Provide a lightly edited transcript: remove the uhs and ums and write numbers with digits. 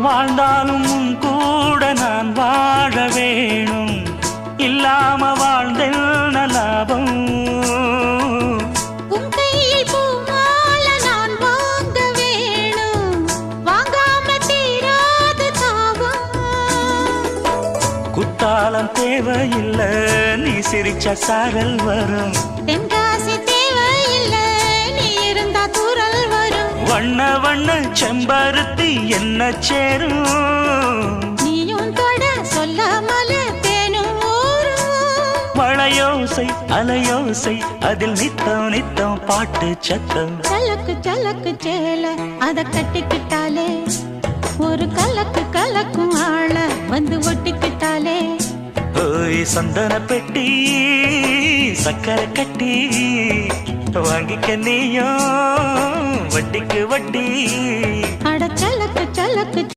வாழ்ந்தாலும் உன் கூட நான் வாழ வேணும், இல்லாம வாழ்ந்தென்ன லாபம்? உன் கையில் பூமால நான் வாங்க வேணும், வாங்காம தீராத தாபம். குத்தாலம் தேவையில்லை, நீ சிரிச்ச சாரல் வரும். தென்காசி தேவையில்லை, நீ இருந்தா தூரல் வரும். வண்ண வண்ண செம்பருத்தி என்ன சேரும், நீயும் தொட சொல்லாமல தேனும் ஊரும். மழையோசை அலையோசை அதில் நித்தம் நித்தம் பாட்டு சத்தம். சலக்கு சலக்கு சேல அத கட்டிக்கிட்டாலே, ஒரு கலக்கு கலக்கும் ஆள வந்து ஒட்டிக்கிட்டாலே. ஓய் சந்தன பெட்டி சக்கரை கட்டி வாங்கிக்க நீயும் வட்டிக்கு வட்டி. அட சலக்கு சலக்கு